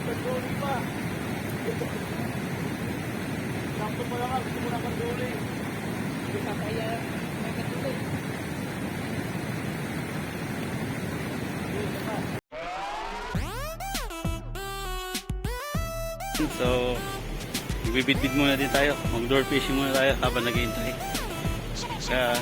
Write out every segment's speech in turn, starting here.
Pagduli pa. Sakto pa lang, gusto mo na pagduli. Hindi ka kaya may katuli. So, bibidbid muna din tayo. Mag-door fishing muna tayo habang naghihintay. Kaya,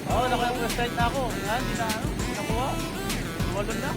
Oo, naka-press na ako. Hindi na ano, nakuha. Walon na.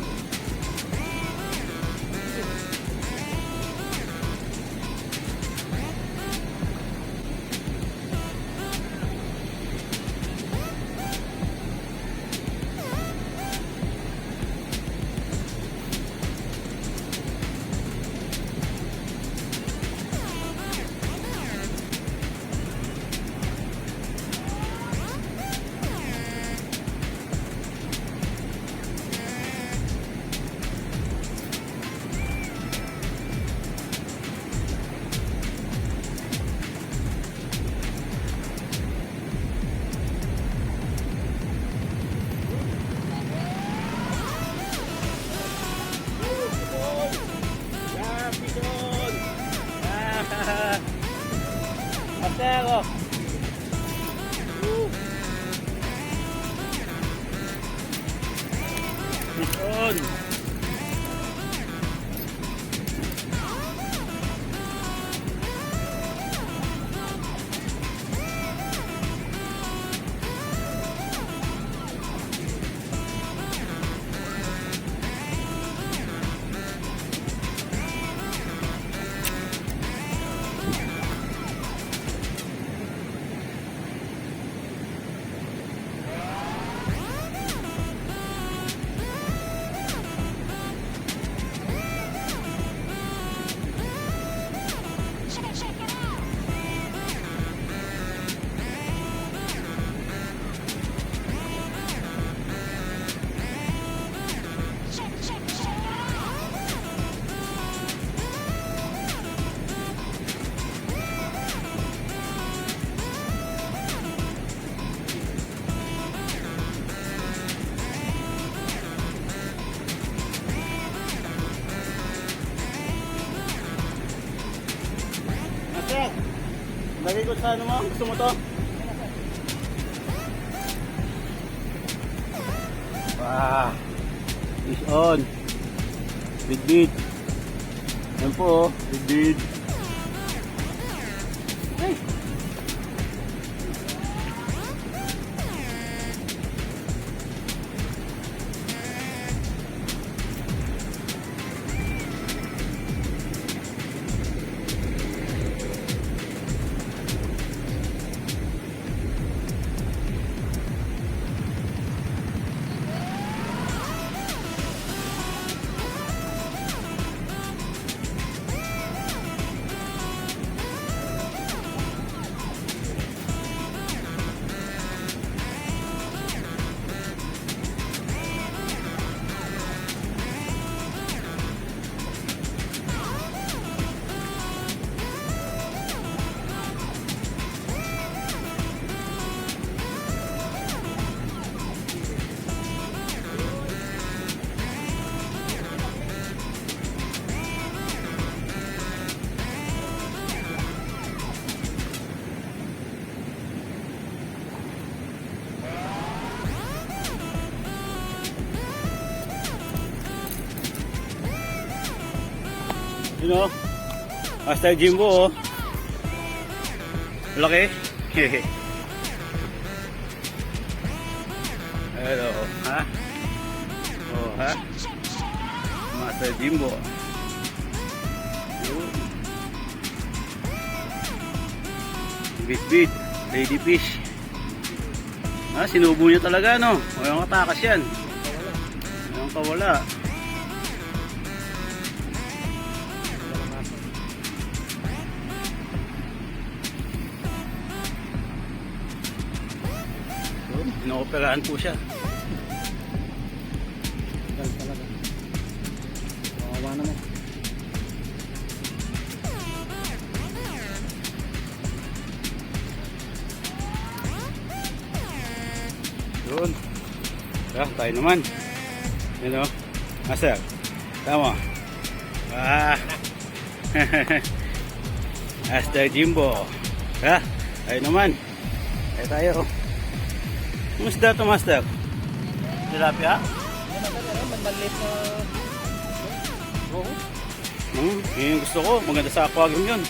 Pasero. Mission. Lagay ko sa ano mo? Gusto mo to? Wah. Fish on. Bid. Yan po, bid. Ay. You know, Master Jimbo, oh. Laki. Hello, ha? Oh, ha? Master Jimbo. Bit, lady fish. Ah, sinubo niya talaga, no? Walang katakas yan. Walang kawala. Pinaoperahan po siya. Tagal talaga. Kawawa naman. Doon. Tayo naman. Yan o. Master. Tama. Ah. Master Jimbo. Tayo naman. Tayo. Kumusta ito, Master? Tilapia? Yan ang talaga, maliit na... Oo. Yun yung gusto ko. Maganda sa aquarium yun.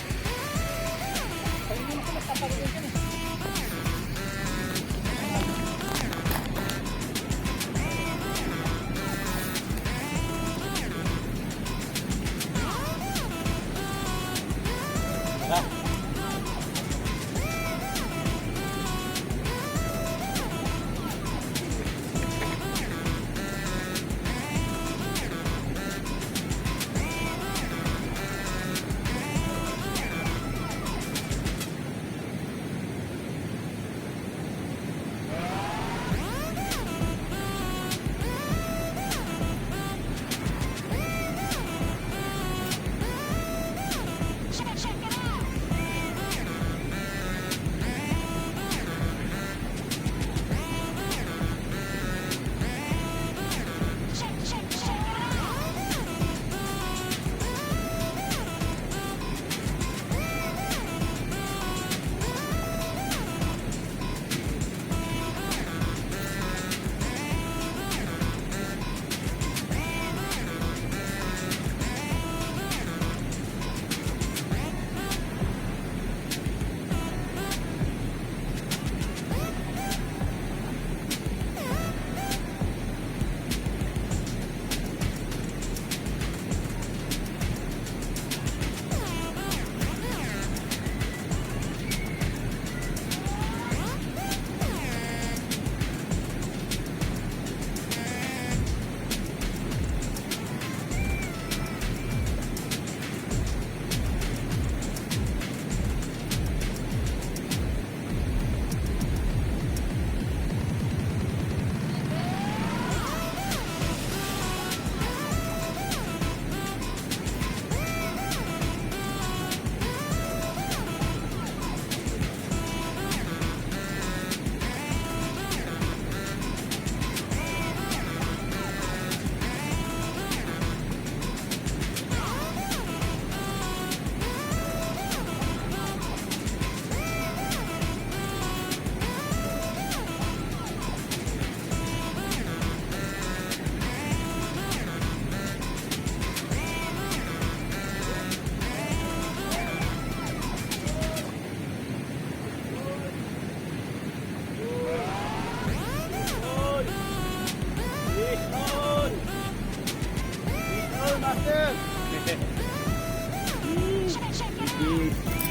master. Bibit.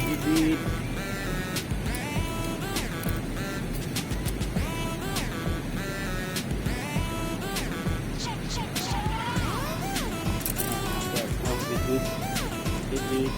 Bibit. Oh, bibit. Bibit.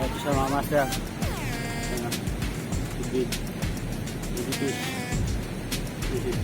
Ito siya mga master. Ayan. Bibit. Bibit. Bibit.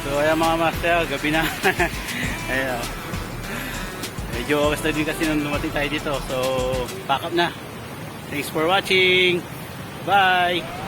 So ayan mga master, gabi na. Ayan. Medyo oras na din kasi nung dumating tayo dito. So pack up na. Thanks for watching. Bye!